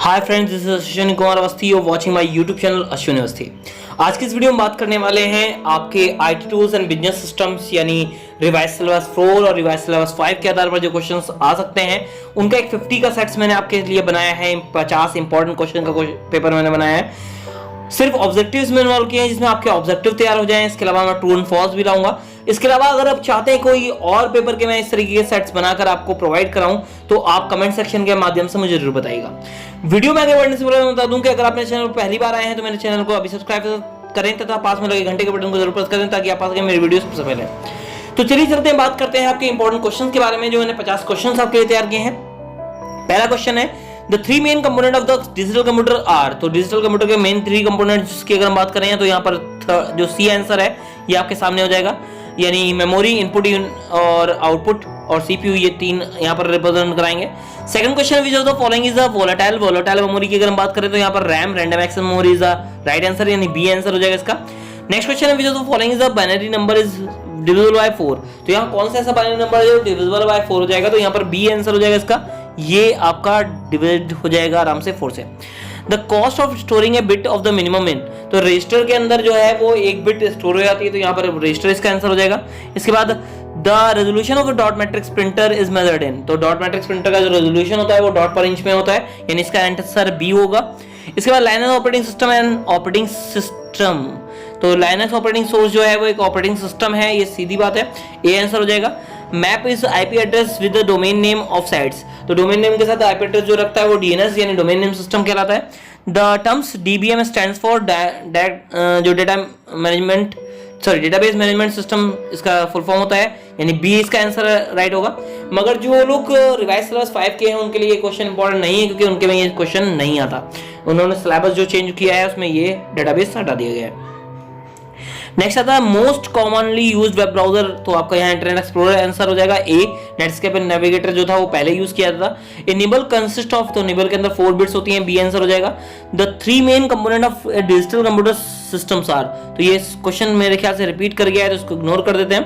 Hi friends, this is Ashwini Kumar Awasthi, you watching my YouTube channel Ashwini Awasthi. आज की इस वीडियो में बात करने वाले हैं आपके IT tools and business systems यानी रिवाइज सिलेबस 4 और रिवाइज सिलेबस 5 के आधार पर जो क्वेश्चंस आ सकते हैं उनका एक 50 का सेट्स मैंने आपके लिए बनाया है। 50 इंपॉर्टेंट क्वेश्चन का पेपर मैंने बनाया है, सिर्फ ऑब्जेक्टिव्स में इन्वॉल्व किए हैं जिसमें आपके ऑब्जेक्टिव तैयार हो जाएं। इसके अलावा मैं ट्रू एंड फॉल्स भी लाऊंगा। इसके अलावा अगर आप चाहते हैं कोई और पेपर के मैं इस तरीके के सेट्स बनाकर आपको प्रोवाइड कराऊं तो आप कमेंट सेक्शन के माध्यम से मुझे जरूर बताइएगा। वीडियो में आगे बढ़ने से पहले मैं बता दूं कि अगर आपने चैनल पर पहली बार आए हैं तो मेरे चैनल को अभी सब्सक्राइब करें तथा पास में लगे घंटे के बटन को जरूर प्रेस करें ताकि आप आ सकें मेरी वीडियो सबसे पहले। तो चलिए चलते हैं, बात करते हैं आपके इंपॉर्टेंट क्वेश्चन के बारे में जो मैंने 50 क्वेश्चन आपके लिए तैयार किए हैं। पहला क्वेश्चन है The three main component of the digital computer are। तो डिजिटल कंप्यूटर के मेन 3 कंपोनेंट्स की अगर हम बात करें तो यहाँ पर जो सी आंसर है ये आपके सामने हो जाएगा, यानी मेमोरी, इनपुट और आउटपुट और सीपीयू, ये 3 यहाँ पर रिप्रेजेंट कराएंगे। Second question which of the following is the volatile memory की अगर हम बात करें तो यहाँ पर RAM, random access memory is the right answer, यानी बी आंसर हो जाएगा इसका। नेक्स्ट क्वेश्चन है which of the following is the binary number is divisible by 4। तो यहाँ कौन सा ऐसा बाइनरी नंबर है जो डिविजिबल बाय 4 हो जाएगा, तो यहाँ पर बी आंसर हो जाएगा इसका, ये आपका डिवाइड हो जाएगा आराम से 4 से। The cost of storing A bit of the minimum in. तो रजिस्टर के अंदर जो है वो एक बिट स्टोर हो जाती है, तो यहाँ पर रजिस्टर इसका आंसर हो जाएगा। इसके बाद the resolution of dot matrix printer is measured in. तो डॉट मैट्रिक्स प्रिंटर का जो रेजोल्यूशन होता है वो डॉट पर इंच में होता है, यानी इसका आंसर बी होगा। इसके बाद Linux operating system and operating system. तो लाइनस ऑपरेटिंग सोर्स जो है वो एक ऑपरेटिंग सिस्टम है, ये सीधी बात है, ए आंसर हो जाएगा। Map is IP address with the domain name of sites. तो डोमेन नेम के साथ आईपी एड्रेस जो रखता है वो डीएनएस यानी डोमेन नेम सिस्टम कहलाता है। The terms DBM stands for जो डेटाबेस मैनेजमेंट सिस्टम, इसका फुल फॉर्म होता है, यानी बी इसका आंसर राइट होगा। मगर जो लोग रिवाइज सिलेबस 5 के हैं उनके लिए ये क्वेश्चन इंपॉर्टेंट नहीं है क्योंकि उनके में ये क्वेश्चन नहीं आता। उन्होंने सिलेबस जो चेंज किया है उसमें ये डेटाबेस हटा दिया गया है। नेक्स्ट आता है most commonly used web browser. तो आपका यहाँ इंटरनेट एक्सप्लोरर आंसर हो जाएगा ए। नेटस्केप एंड नेविगेटर जो था वो पहले यूज किया था। ए निबल कंसिस्ट ऑफ, तो निबल के अंदर 4 बिट्स होती हैं, बी आंसर हो जाएगा। The 3 main component of digital computer systems are. तो ये क्वेश्चन मेरे ख्याल से रिपीट कर गया है तो इसको इग्नोर कर देते हैं।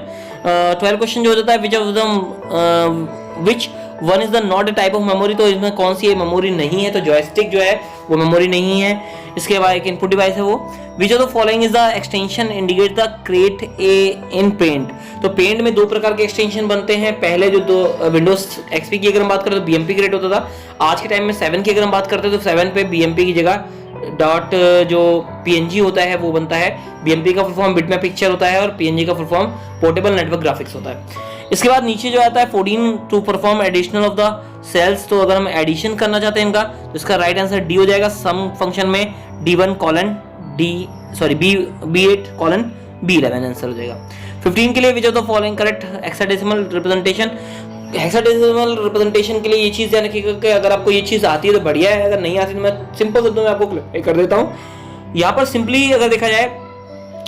12 क्वेश्चन जो हो जाता है which one is the not a type of memory. तो इसमें कौन सी मेमोरी नहीं है, तो जॉयस्टिक जो है वो मेमोरी नहीं है। इसके बाद एक इनपुट डिवाइस है वो। Which of the following is the extension indicate the create a in paint. तो पेंट में 2 प्रकार के एक्सटेंशन बनते हैं। पहले जो दो विंडोज एक्सपी की अगर हम बात करें तो बीएमपी क्रिएट होता था। आज के टाइम में 7 की अगर हम बात करते हैं तो 7 पे बीएमपी की जगह डॉट जो पीएनजी होता है वो बनता है। बीएमपी का फुल फॉर्म बिटमैप पिक्चर होता है और पीएनजी का full form portable network graphics होता है। इसके बाद नीचे जो आता है 14 to perform additional of the cells. तो अगर हम एडिशन करना चाहते हैं इनका तो इसका राइट आंसर डी हो जाएगा। सम फंक्शन में D1 colon B8 colon B11 answer हो जाएगा। 15 के लिए विच of the following correct hexadecimal representation. Hexadecimal representation के लिए ये चीज ध्यान रखिएगा कि अगर आपको ये चीज आती है तो बढ़िया है, अगर नहीं आती तो मैं सिंपल शब्दों में आपको क्लियर कर देता हूँ। यहाँ पर सिंपली अगर देखा जाए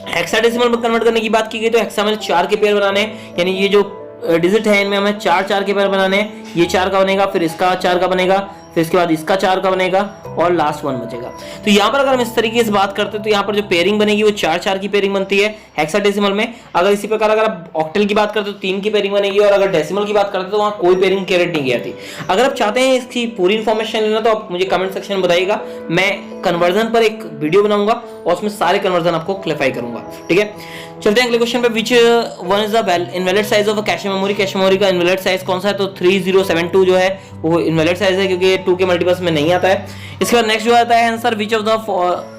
हेक्साडेसिमल में कन्वर्ट करने की बात की गई तो हेक्सा में 4 के पेयर बनाने हैं, यानी ये जो डिजिट है इनमें हमें 4 के पेयर बनाने हैं। ये 4 का बनेगा, फिर इसका 4 का बनेगा, फिर इसके बाद इसका 4 का बनेगा और लास्ट 1 बचेगा। तो यहाँ पर अगर हम इस तरीके से बात करते हैं तो यहाँ पर जो पेयरिंग बनेगी वो 4 की पेयरिंग बनती है हेक्साडेसिमल में। अगर इसी प्रकार अगर आप ऑक्टल की बात करते हो तो 3 की पेयरिंग बनेगी और अगर डेसिमल की बात करते हो तो वहाँ कोई पेयरिंग कैरेट नहीं की जाती। अगर आप चाहते हैं इसकी पूरी इन्फॉर्मेशन लेना तो आप मुझे कमेंट सेक्शन में बताइएगा, मैं कन्वर्जन पर एक वीडियो बनाऊंगा और उसमें सारे कन्वर्जन आपको क्लैरिफाई करूंगा। ठीक है, चलते हैं अगले क्वेश्चन पे। Which one is the invalid size of cache memory. Cache memory का इनवैलिड साइज कौन सा है, तो 3072 जो है वो इनवैलिड साइज है क्योंकि 2 के मल्टीपल्स में नहीं आता है। इसके बाद नेक्स्ट जो आता है answer which of the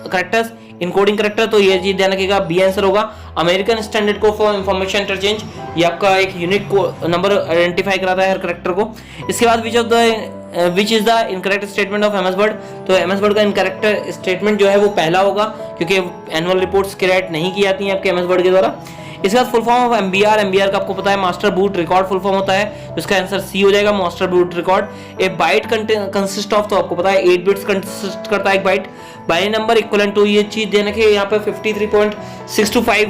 characters encoding character. तो ये चीज ध्यान रखिएगा, बी आंसर होगा। American standard code for information interchange, ये आपका एक यूनिक नंबर आइडेंटिफाई कराता है हर करेक्टर को। इसके बाद which is the incorrect statement of MS word. तो एमएस वर्ड का इनकरेक्ट स्टेटमेंट जो है वो पहला होगा क्योंकि एनुअल रिपोर्ट्स क्रिएट नहीं की जाती हैं आपके एमएस वर्ड के द्वारा। इसके बाद फुल फॉर्म ऑफ एमबीआर का आपको पता है master boot record full form होता है, तो इसका आंसर सी हो जाएगा, master boot record. A bite consist of, तो आपको पता है 8 बिट्स कंसिस्ट करता है एक byte. Binary number equivalent to, ये चीज देने के यहाँ पे 53.625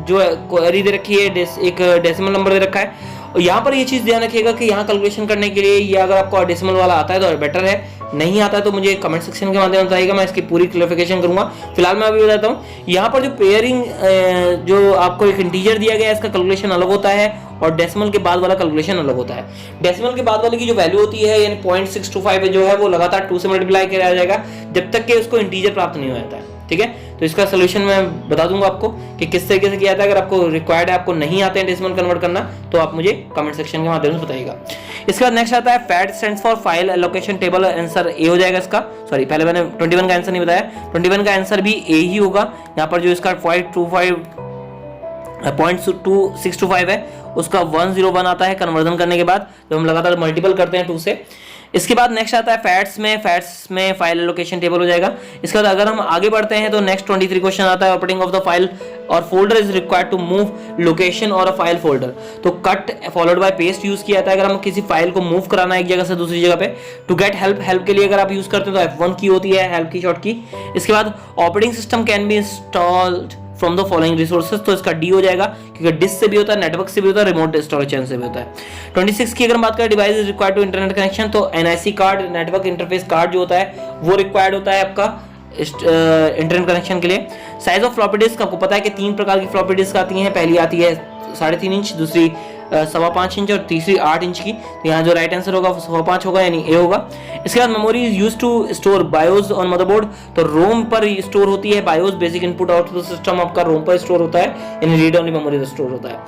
जो क्वेरी दे रखी है, एक डेसिमल नंबर दे रखा है। और यहाँ पर ये चीज ध्यान रखिएगा कि यहाँ कैलकुलेशन करने के लिए ये अगर आपको डेसिमल वाला आता है तो बेटर है, नहीं आता है तो मुझे कमेंट सेक्शन के माध्यम से बताइएगा, मैं इसकी पूरी क्लैरिफिकेशन करूंगा। फिलहाल मैं अभी बताता हूँ, यहाँ पर जो पेयरिंग जो आपको एक इंटीजर दिया गया है इसका कैलकुलेशन अलग होता है और डेसिमल के बाद वाला कैलकुलेशन अलग होता है। डेसिमल के बाद वाले की जो वैल्यू होती है यानी 0.625 जो है वो लगातार 2 से मल्टीप्लाई किया जाएगा जब तक कि उसको इंटीजर प्राप्त नहीं हो जाता है। ठीक है, तो इसका सोल्यूशन मैं बता दूंगा आपको कि किस तरीके से किया जाता है। अगर आपको रिक्वायर्ड है, आपको नहीं आते हैं डेसिमल कन्वर्ट करना, तो आप मुझे कमेंट सेक्शन के माध्यम से बताइएगा। इसके बाद नेक्स्ट आता है fat stands for file allocation table, answer A हो जाएगा इसका। सॉरी, पहले मैंने 21 का आंसर नहीं बताया, 21 का आंसर भी ए ही होगा। यहाँ पर जो इसका 0.2625 है उसका 101 आता है कन्वर्जन करने के बाद, जब हम लगातार मल्टीपल करते हैं 2 से। इसके बाद नेक्स्ट आता है फैट्स में फाइल एलोकेशन टेबल हो जाएगा। इसके बाद अगर हम आगे बढ़ते हैं तो नेक्स्ट 23 क्वेश्चन आता है, ऑपरेटिंग ऑफ द फाइल और folder is required to move location और अ फाइल फोल्डर। तो cut followed by paste use किया जाता है अगर हम किसी फाइल को मूव कराना है एक जगह से दूसरी जगह पे। टू गेट हेल्प के लिए अगर आप यूज करते हो तो F1 की होती है, हेल्प की शॉर्ट की। इसके बाद operating system can be installed from the following resources, तो इसका डी हो जाएगा क्योंकि डिस्क से भी होता है, नेटवर्क से भी होता है, रिमोट स्टोरेज चैनल से भी होता है। 26 की अगर हम बात करें, device is required to internet connection, तो NIC card, network interface card जो होता है वो रिक्वायर्ड होता है आपका इंटरनेट कनेक्शन के लिए। साइज ऑफ फ्लॉपी डिस्क, आपको पता है कि 3 प्रकार की फ्लॉपी डिस्क आती हैं, पहली आती है 3.5 इंच, दूसरी 5.25 इंच और तीसरी 8 इंच की। तो यहाँ जो राइट आंसर होगा वो 5.25 होगा यानी ए होगा। इसके बाद memory is used to store BIOS on motherboard, तो रोम पर स्टोर होती है BIOS, basic input output system आपका रोम पर स्टोर होता है यानी रीड ओनली मेमोरी स्टोर होता है।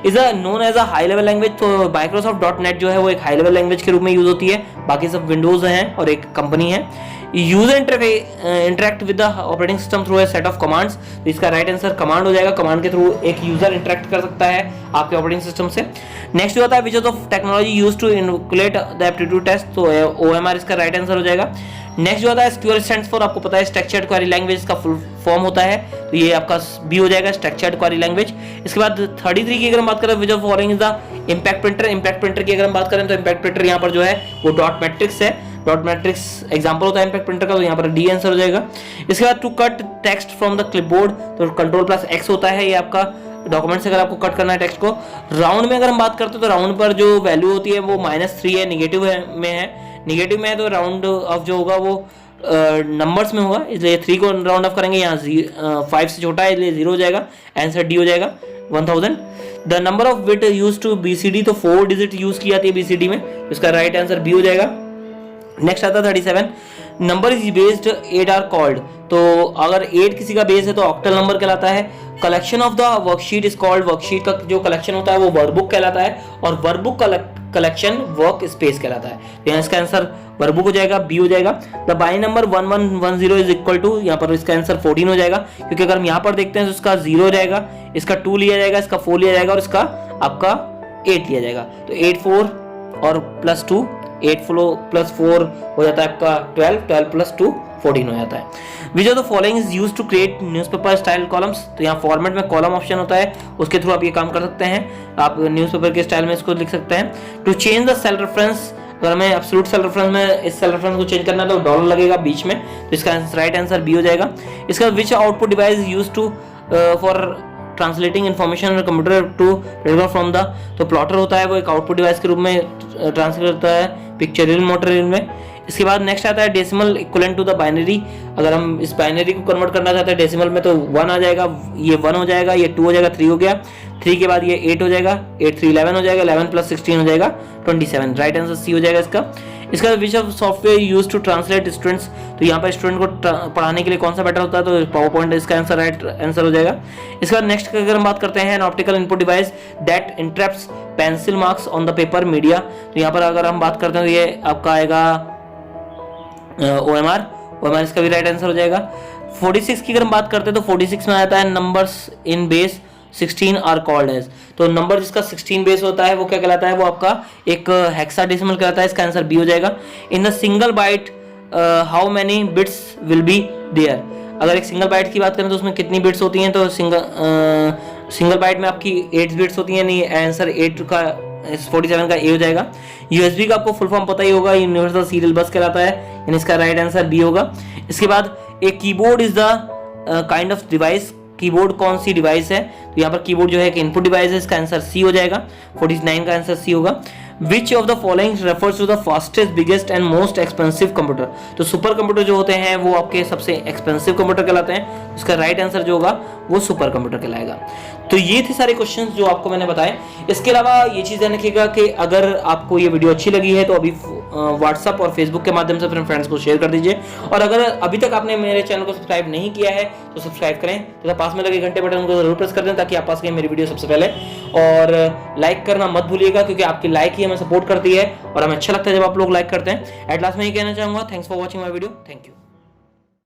Is a known as a high level language, तो माइक्रोसॉफ्ट .NET जो है वो एक हाई लेवल लैंग्वेज के रूप में यूज होती है, बाकी सब विंडोज हैं और एक कंपनी है। User interact with the operating system through a set of commands, तो इसका राइट आंसर कमांड हो जाएगा, कमांड के थ्रू एक यूजर इंटरेक्ट कर सकता है आपके ऑपरेटिंग सिस्टम से। नेक्स्ट जो होता है which of technology used to inculcate the aptitude test, तो OMR इसका राइट आंसर हो जाएगा। नेक्स्ट जो होता है SQL स्टैंड्स फॉर, आपको पता है स्ट्रक्चर्ड क्वेरी लैंग्वेज का फुल फॉर्म होता है, तो ये आपका बी हो जाएगा, स्ट्रक्चर्ड क्वेरी लैंग्वेज। इसके बाद 33 की अगर हम बात करें, which of following is the impact printer, impact printer की अगर हम बात करें तो इम्पैक्ट प्रिंटर यहाँ पर जो है वो डॉट मैट्रिक्स है, डॉट मैट्रिक्स एग्जांपल होता है इम्पैक्ट प्रिंटर का, तो यहाँ पर डी आंसर हो जाएगा। इसके बाद to cut text from the clipboard, तो Ctrl+X होता है, ये आपका डॉक्यूमेंट से अगर आपको कट करना है टेक्स्ट को। राउंड में अगर हम बात करते हैं तो राउंड पर जो वैल्यू होती है वो -3 है, निगेटिव में है, निगेटिव में है तो राउंड ऑफ जो होगा वो नंबर्स में होगा, इसलिए 3 को राउंड ऑफ करेंगे, यहाँ 5 से छोटा है इसलिए 0 हो जाएगा, आंसर डी हो जाएगा 1000। The number of bit use to BCD, तो 4 डिजिट यूज की जाती है BCD में, इसका राइट आंसर बी हो जाएगा। नेक्स्ट आता है 37, number is based 8 are called, तो अगर 8 किसी का बेस है तो ऑक्टल नंबर कहलाता है। Collection of the worksheet is called, worksheet का जो कलेक्शन होता है वो वर्कबुक कहलाता है और वर्कबुक कलेक्शन वर्क स्पेस कहलाता है, तो यहाँ इसका आंसर वर्कबुक हो जाएगा, बी हो जाएगा। द बाई नंबर 1110 इज इक्वल टू, यहाँ पर इसका आंसर 14 हो जाएगा, क्योंकि अगर हम यहाँ पर देखते हैं तो इसका 0 हो जाएगा, इसका 2 लिया जाएगा, इसका 4 लिया जाएगा और इसका आपका 8 लिया जाएगा, तो 8 4 और +2, 8 + 4 हो जाता है आपका 12, 12 + 2 14 हो जाता है। Which of the following is used to create newspaper style columns, तो यहाँ फॉर्मेट में कॉलम ऑप्शन होता है, उसके थ्रू आप ये काम कर सकते हैं, आप न्यूज़पेपर के स्टाइल में इसको लिख सकते हैं। To change the cell reference, अगर हमें एब्सोल्यूट सेल रेफरेंस में इस सेल रेफरेंस को चेंज करना है तो डॉलर लगेगा बीच में, तो इसका राइट आंसर बी हो जाएगा। इसका which output device used to for translating information computer to telegraph from the, तो प्लॉटर होता है वो एक आउटपुट डिवाइस के रूप में ट्रांसलेट होता है पिक्चरियल मोटरियल में। इसके बाद नेक्स्ट आता है decimal equivalent to the binary, अगर हम इस बाइनरी को कन्वर्ट करना चाहते हैं डेसिमल में तो 1 आ जाएगा, ये 1 हो जाएगा, ये 2 हो जाएगा, 3 हो गया, 3 के बाद ये 8 हो जाएगा, 8 3 11 हो जाएगा, 11 + 16 हो जाएगा 27, राइट आंसर सी हो जाएगा इसका। इसका which of software use to translate students, तो यहाँ पर स्टूडेंट को पढ़ाने के लिए कौन सा बेटर होता है, तो पावर पॉइंट इसका आंसर राइट आंसर हो जाएगा। इसके बाद नेक्स्ट अगर हम बात करते हैं an optical input device that interrupts pencil marks on the paper media, तो यहाँ पर अगर हम बात करते हैं तो ये आपका आएगा OMR इसका भी राइट आंसर हो जाएगा। 46 की अगर हम बात करते हैं तो 46 में आता है numbers in base 16 are called as, तो नंबर जिसका 16 बेस होता है वो क्या कहलाता है, वो आपका एक हेक्साडेसिमल कहलाता है, इसका आंसर बी हो जाएगा। In the single byte how many bits will be there, अगर एक सिंगल बाइट की बात करें तो उसमें कितनी बिट्स होती हैं, तो सिंगल बाइट में आपकी 8 बिट्स होती हैं, नहीं आंसर 8 का 47 का ए हो जाएगा। USB का आपको फुल फॉर्म पता ही होगा, यूनिवर्सल सीरियल बस कहलाता है, यानी इसका राइट आंसर बी होगा। इसके बाद एक keyboard is the kind of device, keyboard कौन सी डिवाइस है, तो यहाँ पर कीबोर्ड जो है एक इनपुट डिवाइस है, इसका आंसर सी हो जाएगा, 49 का आंसर सी होगा। Which of the following refers to the fastest, biggest and most expensive computer. तो सुपर कंप्यूटर जो होते हैं वो आपके सबसे एक्सपेंसिव कंप्यूटर कहलाते हैं। उसका राइट आंसर जो होगा वो सुपर कंप्यूटर कहलाएगा। तो ये थे सारे क्वेश्चंस जो आपको मैंने बताए। इसके अलावा ये चीज़ ध्यान रखिएगा कि अगर आपको ये वीडियो अच्छी लगी है तो अभी व्हाट्सअप और फेसबुक के माध्यम से अपने फ्रेंड्स को शेयर कर दीजिए, और अगर अभी तक आपने मेरे चैनल को सब्सक्राइब नहीं किया है तो सब्सक्राइब करें तथा पास में लगे घंटे बटन को जरूर प्रेस कर दें ताकि आप पास के मेरी वीडियो सबसे पहले। और लाइक करना मत भूलिएगा क्योंकि आपकी लाइक ही हमें सपोर्ट करती है और हमें अच्छा लगता है जब आप लोग लाइक करते हैं। एट लास्ट मैं ये कहना चाहूँगा, thanks for watching my video. Thank you.